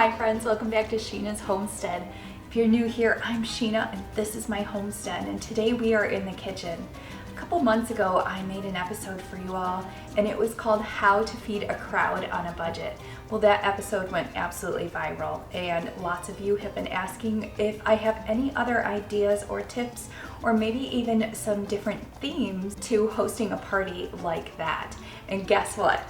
Hi friends, welcome back to Sheena's Homestead. If you're new here, I'm Sheena and this is my homestead, and today we are in the kitchen. A couple months ago I made an episode for you all and it was called How to Feed a Crowd on a Budget. Well, that episode went absolutely viral and lots of you have been asking if I have any other ideas or tips or maybe even some different themes to hosting a party like that. And guess what?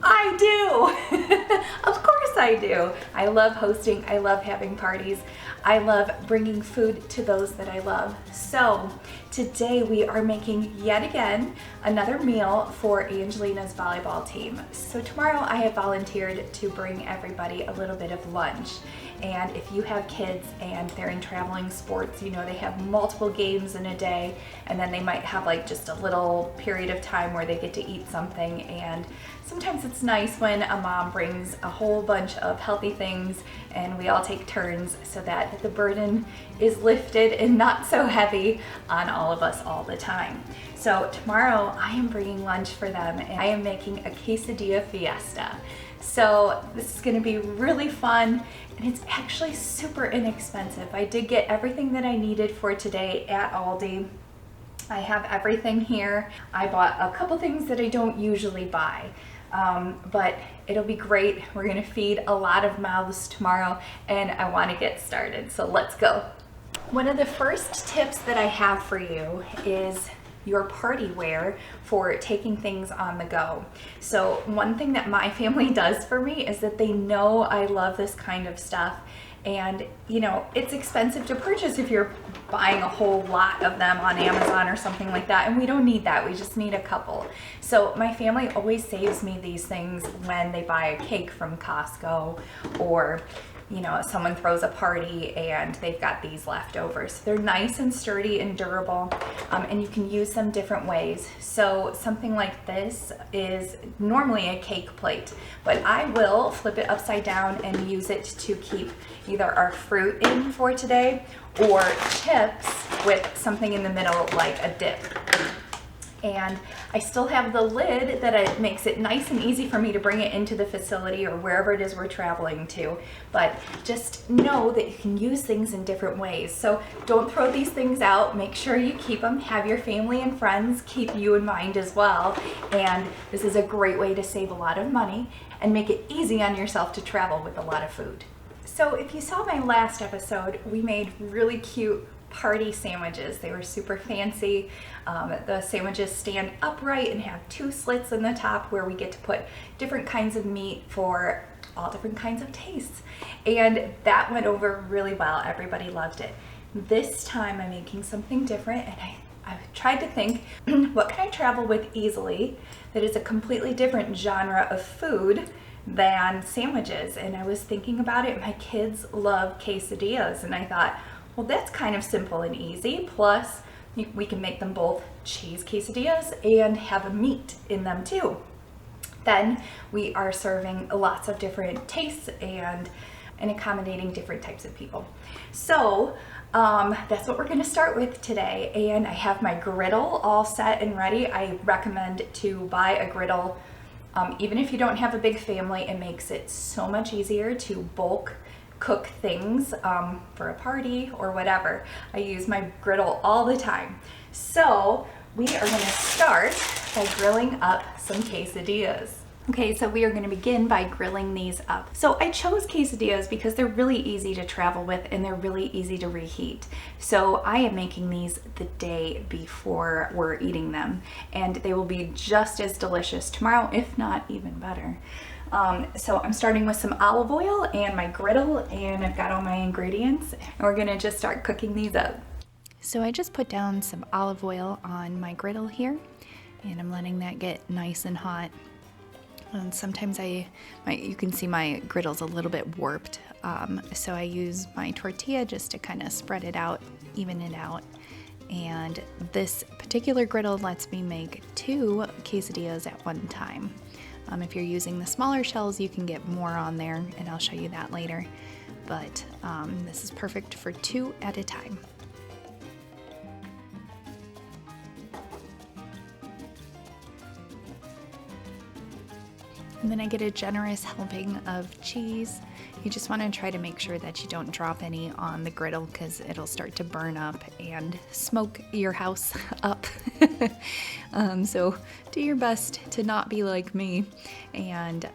I do! Of course I do. I love hosting, I love having parties, I love bringing food to those that I love. So today we are making yet again another meal for Angelina's volleyball team. So tomorrow I have volunteered to bring everybody a little bit of lunch. And if you have kids and they're in traveling sports, you know they have multiple games in a day, and then they might have like just a little period of time where they get to eat something. And sometimes it's nice when a mom brings a whole bunch of healthy things and we all take turns so that the burden is lifted and not so heavy on all of us all the time. So tomorrow I am bringing lunch for them and I am making a quesadilla fiesta. So this is gonna be really fun and it's actually super inexpensive. I did get everything that I needed for today at Aldi. I have everything here. I bought a couple things that I don't usually buy, but it'll be great. We're gonna feed a lot of mouths tomorrow and I wanna get started, so let's go. One of the first tips that I have for you is your party wear for taking things on the go. So one thing that my family does for me is that they know I love this kind of stuff, and you know it's expensive to purchase if you're buying a whole lot of them on Amazon or something like that, and we don't need that. We just need a couple. So my family always saves me these things when they buy a cake from Costco, or you know, someone throws a party and they've got these left over. So they're nice and sturdy and durable, and you can use them different ways. So something like this is normally a cake plate, but I will flip it upside down and use it to keep either our fruit in for today or chips with something in the middle like a dip. And I still have the lid that it makes it nice and easy for me to bring it into the facility or wherever it is we're traveling to. But just know that you can use things in different ways. So don't throw these things out. Make sure you keep them. Have your family and friends keep you in mind as well. And this is a great way to save a lot of money and make it easy on yourself to travel with a lot of food. So if you saw my last episode, we made really cute party sandwiches. They were super fancy. The sandwiches stand upright and have two slits in the top where we get to put different kinds of meat for all different kinds of tastes. And that went over really well. Everybody loved it. This time I'm making something different, and I tried to think, what can I travel with easily that is a completely different genre of food than sandwiches? And I was thinking about it. My kids love quesadillas, and I thought, well, that's kind of simple and easy. Plus, we can make them both cheese quesadillas and have a meat in them too. Then we are serving lots of different tastes and accommodating different types of people. So that's what we're going to start with today. And I have my griddle all set and ready. I recommend to buy a griddle. Even if you don't have a big family, it makes it so much easier to bulk cook things for a party or whatever. I use my griddle all the time. So we are going to start by grilling up some quesadillas. Okay, so we are going to begin by grilling these up. So I chose quesadillas because they're really easy to travel with and they're really easy to reheat. So I am making these the day before we're eating them, and they will be just as delicious tomorrow, if not even better. So I'm starting with some olive oil and my griddle, and I've got all my ingredients, and we're gonna just start cooking these up. So I just put down some olive oil on my griddle here, and I'm letting that get nice and hot. And sometimes you can see my griddle's a little bit warped, so I use my tortilla just to kind of spread it out, even it out. And this particular griddle lets me make 2 quesadillas at one time. If you're using the smaller shells, you can get more on there, and I'll show you that later. But this is perfect for 2 at a time. And then I get a generous helping of cheese. You just want to try to make sure that you don't drop any on the griddle because it'll start to burn up and smoke your house up. So do your best to not be like me and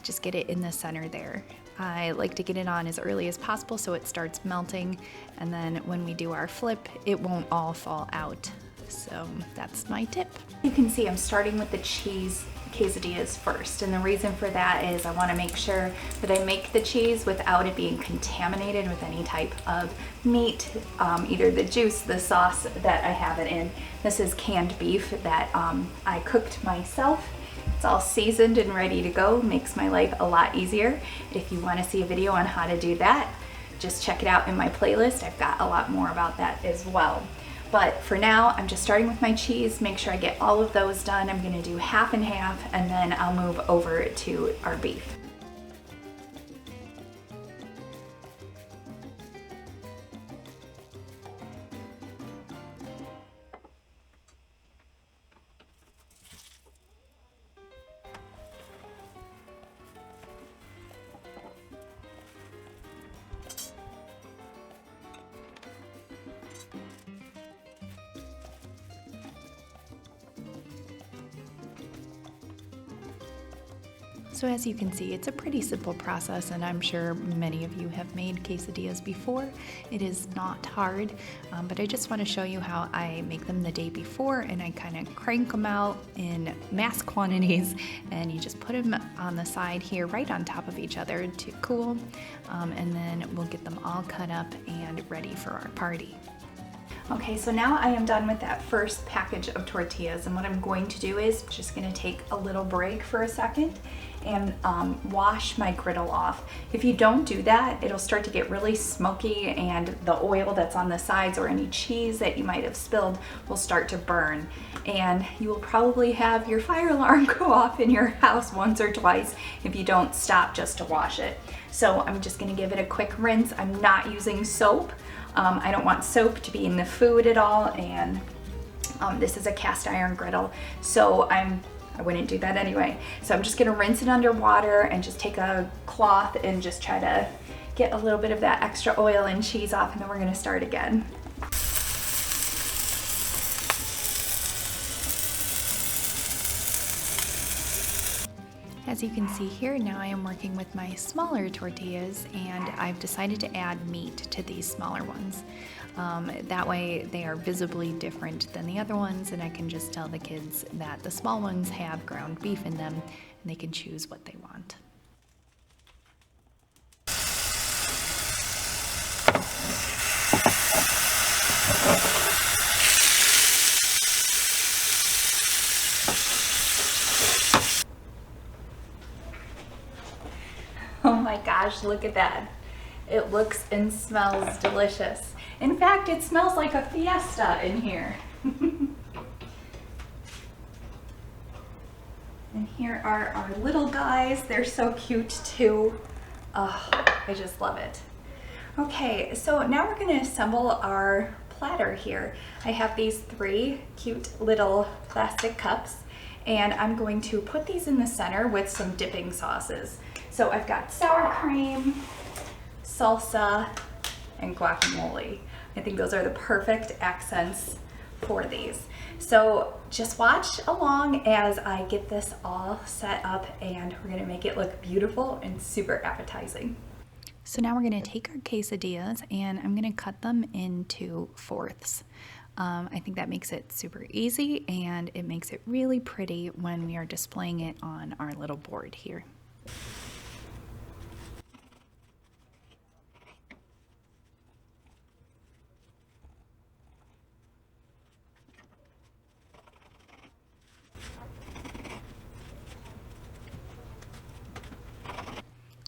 just get it in the center there. I like to get it on as early as possible so it starts melting, and then when we do our flip, it won't all fall out. So that's my tip. You can see I'm starting with the cheese quesadillas first, and the reason for that is I want to make sure that I make the cheese without it being contaminated with any type of meat, either the juice, the sauce that I have it in. This is canned beef that I cooked myself. It's all seasoned and ready to go, makes my life a lot easier. If you want to see a video on how to do that, just check it out in my playlist. I've got a lot more about that as well. But for now, I'm just starting with my cheese. Make sure I get all of those done. I'm gonna do half and half, and then I'll move over to our beef. So as you can see, it's a pretty simple process, and I'm sure many of you have made quesadillas before. It is not hard, but I just want to show you how I make them the day before, and I kind of crank them out in mass quantities, and you just put them on the side here right on top of each other to cool, and then we'll get them all cut up and ready for our party. Okay, so now I am done with that first package of tortillas, and what I'm going to do is just going to take a little break for a second and wash my griddle off. If you don't do that, it'll start to get really smoky, and the oil that's on the sides or any cheese that you might have spilled will start to burn, and you will probably have your fire alarm go off in your house once or twice if you don't stop just to wash it. So I'm just going to give it a quick rinse. I'm not using soap. I don't want soap to be in the food at all, and this is a cast iron griddle, so I wouldn't do that anyway. So I'm just gonna rinse it under water and just take a cloth and just try to get a little bit of that extra oil and cheese off, and then we're gonna start again. As you can see here, now I am working with my smaller tortillas, and I've decided to add meat to these smaller ones. That way they are visibly different than the other ones, and I can just tell the kids that the small ones have ground beef in them, and they can choose what they want. Oh my gosh, look at that. It looks and smells delicious. In fact, it smells like a Fiesta in here. And here are our little guys. They're so cute too. Oh, I just love it. Okay, so now we're gonna assemble our platter here. I have these 3 cute little plastic cups, and I'm going to put these in the center with some dipping sauces. So I've got sour cream, salsa, and guacamole. I think those are the perfect accents for these. So just watch along as I get this all set up, and we're gonna make it look beautiful and super appetizing. So now we're gonna take our quesadillas, and I'm gonna cut them into fourths. I think that makes it super easy, and it makes it really pretty when we are displaying it on our little board here.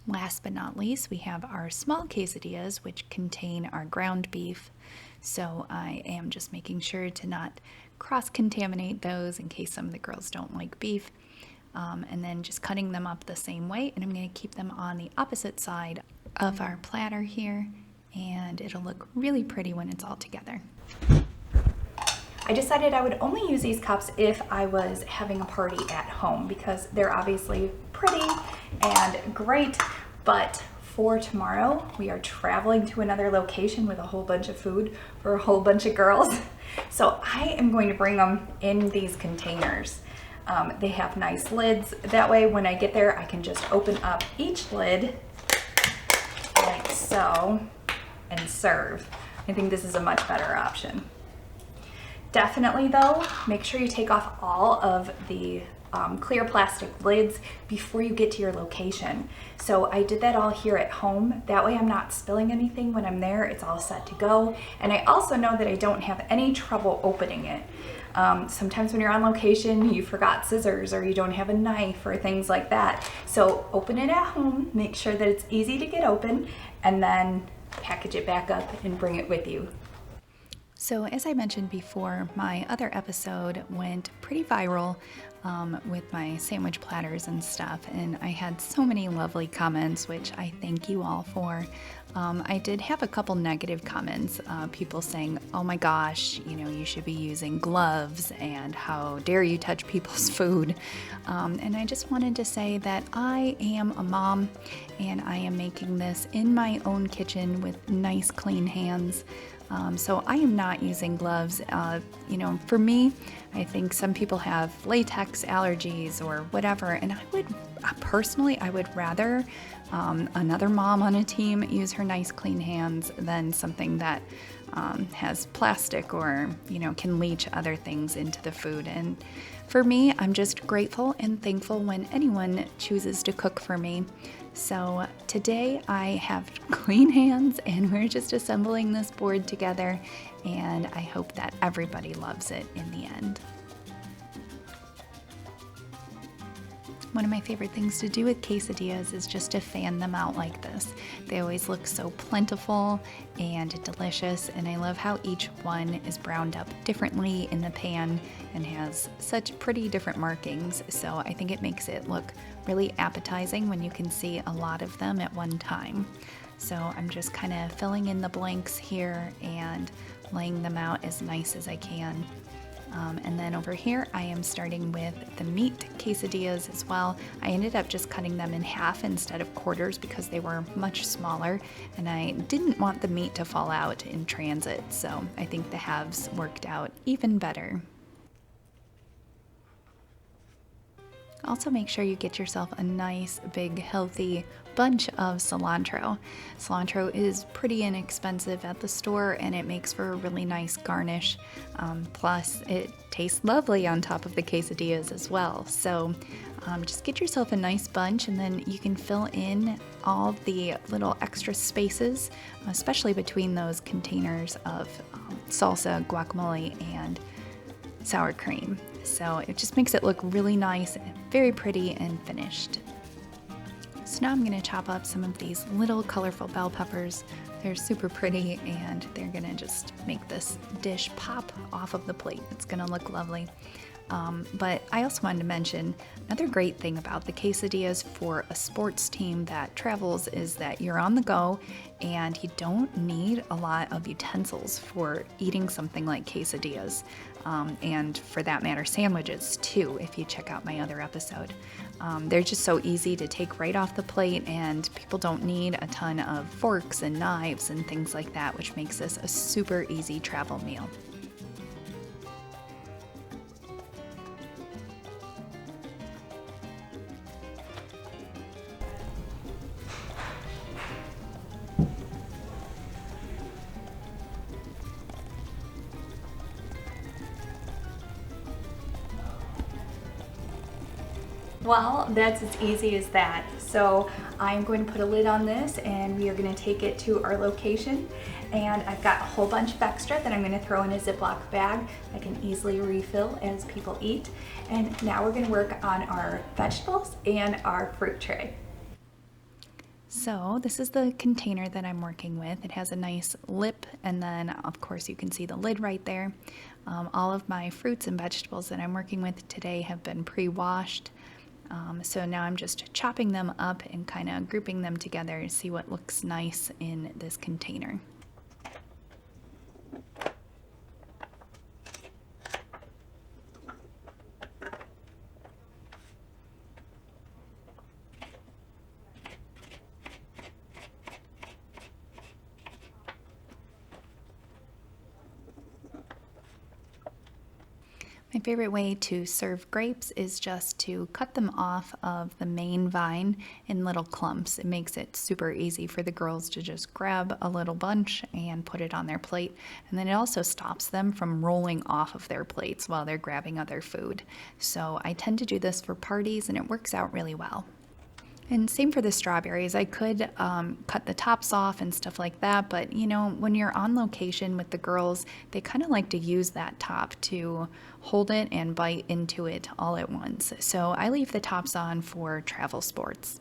Last but not least, we have our small quesadillas, which contain our ground beef. So I am just making sure to not cross-contaminate those in case some of the girls don't like beef. And then just cutting them up the same way, and I'm going to keep them on the opposite side of our platter here, and it'll look really pretty when it's all together. I decided I would only use these cups if I was having a party at home, because they're obviously pretty and great, but for tomorrow, we are traveling to another location with a whole bunch of food for a whole bunch of girls. So I am going to bring them in these containers. They have nice lids. That way, when I get there, I can just open up each lid like so and serve. I think this is a much better option. Definitely though, make sure you take off all of the clear plastic lids before you get to your location. So I did that all here at home. That way I'm not spilling anything when I'm there. It's all set to go. And I also know that I don't have any trouble opening it. Sometimes when you're on location, you forgot scissors or you don't have a knife or things like that. So open it at home, make sure that it's easy to get open, and then package it back up and bring it with you. So as I mentioned before, my other episode went pretty viral with my sandwich platters and stuff, and I had so many lovely comments, which I thank you all for. I did have a couple negative comments, people saying, oh my gosh, you should be using gloves, and how dare you touch people's food. And I just wanted to say that I am a mom, and I am making this in my own kitchen with nice clean hands. So I am not using gloves. For me, I think some people have latex allergies or whatever, and I would rather another mom on a team use her nice clean hands than something that has plastic or, can leach other things into the food. And for me, I'm just grateful and thankful when anyone chooses to cook for me. So today I have clean hands and we're just assembling this board together, and I hope that everybody loves it in the end. One of my favorite things to do with quesadillas is just to fan them out like this. They always look so plentiful and delicious, and I love how each one is browned up differently in the pan and has such pretty different markings. So I think it makes it look really appetizing when you can see a lot of them at one time. So I'm just kind of filling in the blanks here and laying them out as nice as I can. And then over here, I am starting with the meat quesadillas as well. I ended up just cutting them in half instead of quarters because they were much smaller, and I didn't want the meat to fall out in transit, so I think the halves worked out even better. Also, make sure you get yourself a nice, big, healthy bunch of cilantro. Cilantro is pretty inexpensive at the store, and it makes for a really nice garnish. Plus, it tastes lovely on top of the quesadillas as well. So just get yourself a nice bunch, and then you can fill in all the little extra spaces, especially between those containers of salsa, guacamole, and sour cream. So it just makes it look really nice, very pretty and finished. So now I'm going to chop up some of these little colorful bell peppers. They're super pretty, and they're going to just make this dish pop off of the plate. It's going to look lovely. But I also wanted to mention another great thing about the quesadillas for a sports team that travels is that you're on the go and you don't need a lot of utensils for eating something like quesadillas. And for that matter, sandwiches too, if you check out my other episode. They're just so easy to take right off the plate, and people don't need a ton of forks and knives and things like that, which makes this a super easy travel meal. Well, that's as easy as that. So I'm going to put a lid on this, and we are going to take it to our location. And I've got a whole bunch of extra that I'm going to throw in a Ziploc bag. I can easily refill as people eat. And now we're going to work on our vegetables and our fruit tray. So this is the container that I'm working with. It has a nice lip, and then of course you can see the lid right there. All of my fruits and vegetables that I'm working with today have been pre-washed. So now I'm just chopping them up and kind of grouping them together to see what looks nice in this container. favorite way to serve grapes is just to cut them off of the main vine in little clumps. It makes it super easy for the girls to just grab a little bunch and put it on their plate. And then it also stops them from rolling off of their plates while they're grabbing other food. So I tend to do this for parties and it works out really well. And same for the strawberries. I could cut the tops off and stuff like that, but you know, when you're on location with the girls, they kind of like to use that top to hold it and bite into it all at once. So I leave the tops on for travel sports.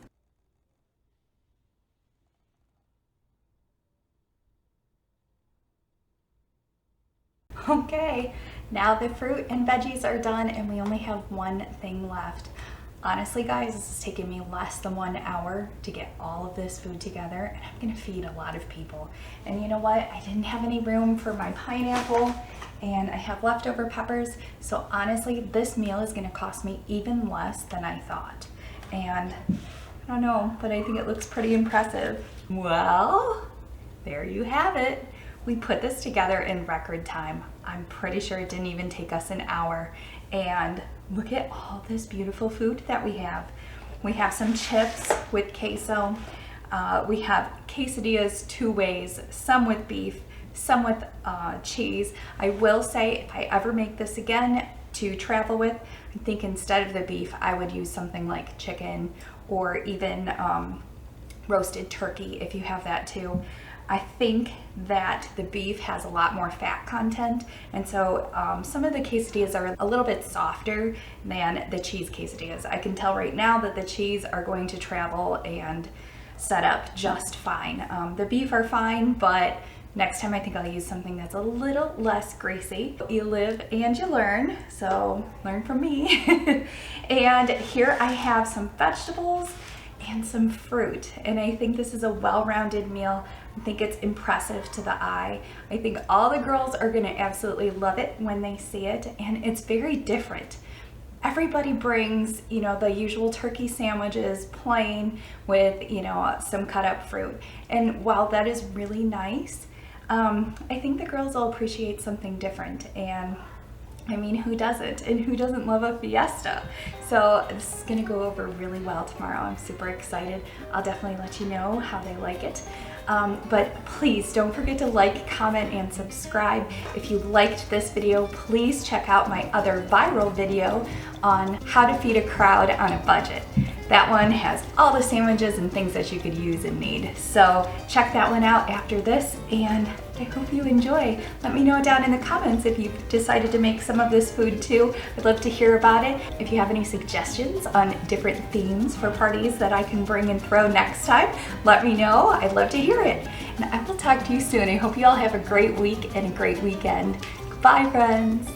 Okay, now the fruit and veggies are done and we only have one thing left. Honestly, guys, this is taking me less than 1 hour to get all of this food together, and I'm gonna feed a lot of people. And you know what? I didn't have any room for my pineapple, and I have leftover peppers, so honestly, this meal is gonna cost me even less than I thought. And I don't know, but I think it looks pretty impressive. Well, there you have it. We put this together in record time. I'm pretty sure it didn't even take us an hour. And look at all this beautiful food that we have. We have some chips with queso. We have quesadillas 2 ways, some with beef, some with cheese. I will say, if I ever make this again to travel with, I think instead of the beef, I would use something like chicken or even roasted turkey if you have that too. I think that the beef has a lot more fat content, and so some of the quesadillas are a little bit softer than the cheese quesadillas. I can tell right now that the cheese are going to travel and set up just fine. The beef are fine, but next time I think I'll use something that's a little less greasy. You live and you learn, so learn from me. And here I have some vegetables and some fruit, and I think this is a well-rounded meal. I think it's impressive to the eye. I think all the girls are gonna absolutely love it when they see it, and it's very different. Everybody brings, you know, the usual turkey sandwiches, plain with, you know, some cut up fruit. And while that is really nice, I think the girls will appreciate something different. And I mean, who doesn't? And who doesn't love a fiesta? So this is gonna go over really well tomorrow. I'm super excited. I'll definitely let you know how they like it. But please don't forget to like, comment, and subscribe. If you liked this video, please check out my other viral video on how to feed a crowd on a budget. That one has all the sandwiches and things that you could use and need. So check that one out after this, and I hope you enjoy. Let me know down in the comments if you've decided to make some of this food too. I'd love to hear about it. If you have any suggestions on different themes for parties that I can bring and throw next time, let me know. I'd love to hear it. And I will talk to you soon. I hope you all have a great week and a great weekend. Bye, friends.